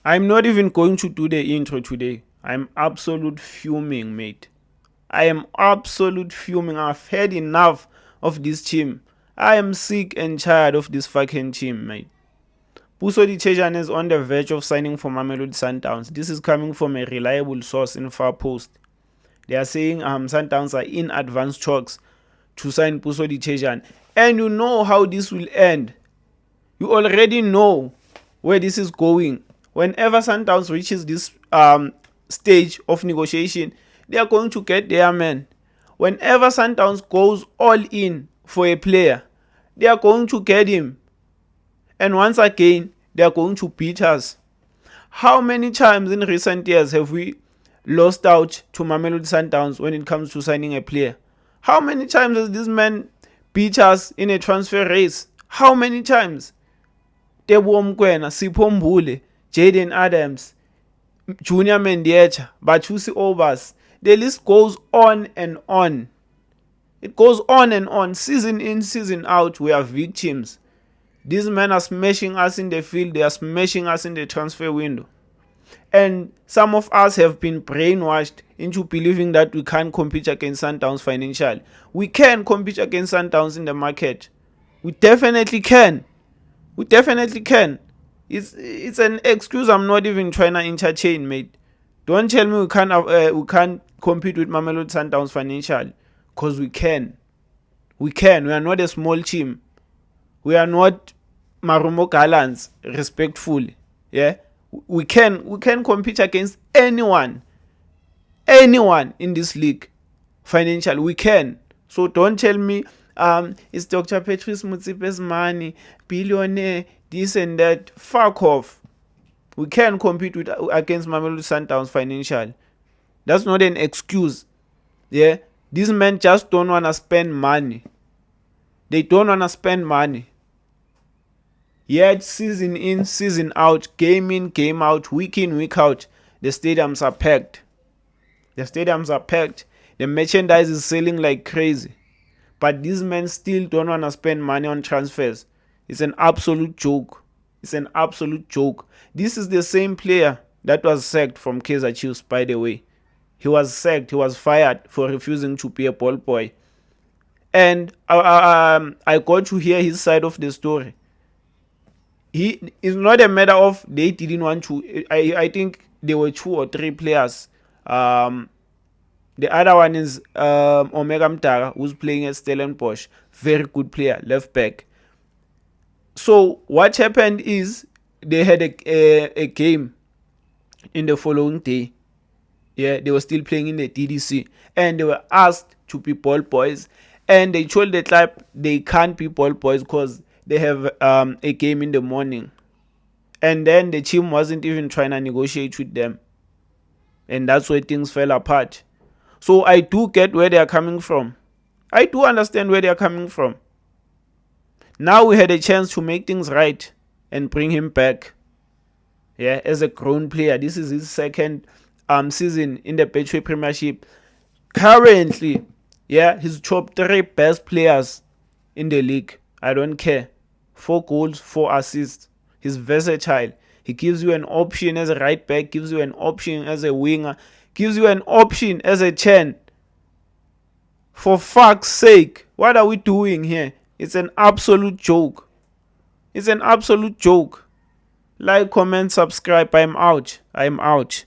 I'm not even going to do the intro today. I'm absolute fuming, mate. I am absolute fuming. I've had enough of this team. I am sick and tired of this fucking team, mate. Pusodi Chejan is on the verge of signing for Mamelodi Sundowns. This is coming from a reliable source in Far Post. They are saying Sundowns are in advanced talks to sign Pusodi Chejan. And you know how this will end. You already know where this is going. Whenever Sundowns reaches this stage of negotiation, they are going to get their man. Whenever Sundowns goes all in for a player, they are going to get him. And once again, they are going to beat us. How many times in recent years have we lost out to Mamelodi Sundowns when it comes to signing a player? How many times has this man beat us in a transfer race? How many times? Teboho Mokoena, Sipho Mbule, Jaden Adams, Junior Mendieta, Bathusi Obas. The list goes on and on. It goes on and on. Season in, season out, we are victims. These men are smashing us in the field. They are smashing us in the transfer window. And some of us have been brainwashed into believing that we can't compete against Sundowns financially. We can compete against Sundowns in the market. We definitely can. We definitely can. It's an excuse I'm not even trying to entertain, mate. Don't tell me we can't compete with Mamelodi Sundowns financially, cause we can. We can. We are not a small team. We are not Marumo Gallants, respectfully. Yeah, we can compete against anyone in this league financially. We can. So don't tell me it's Dr. Patrice Motsepe's money, billionaire, this and that. Fuck off. We can compete against Mamelodi Sundowns financially. That's not an excuse. Yeah, these men just don't wanna spend money. They don't wanna spend money. Yet season in, season out, game in, game out, week in, week out, the stadiums are packed. The stadiums are packed. The merchandise is selling like crazy. But these men still don't want to spend money on transfers. It's an absolute joke. It's an absolute joke. This is the same player that was sacked from Kaizer Chiefs, by the way. He was sacked. He was fired for refusing to be a ball boy. And I got to hear his side of the story. It's not a matter of they didn't want to. I think there were 2 or 3 players. The other one is Omega Mtara, who's playing at Stellenbosch. Very good player, left back. So what happened is they had a game in the following day. Yeah, they were still playing in the DDC, and they were asked to be ball boys, and they told the club they can't be ball boys because they have a game in the morning. And then the team wasn't even trying to negotiate with them, and that's where things fell apart. So I do get where they are coming from. I do understand where they are coming from. Now we had a chance to make things right and bring him back. Yeah, as a grown player. This is his second season in the Betway Premiership. Currently, yeah, he's top 3 best players in the league. I don't care. 4 goals, 4 assists. He's versatile. He gives you an option as a right back, gives you an option as a winger, gives you an option as a 10. For fuck's sake, what are we doing here? It's an absolute joke. It's an absolute joke. Like, comment, subscribe. I'm out.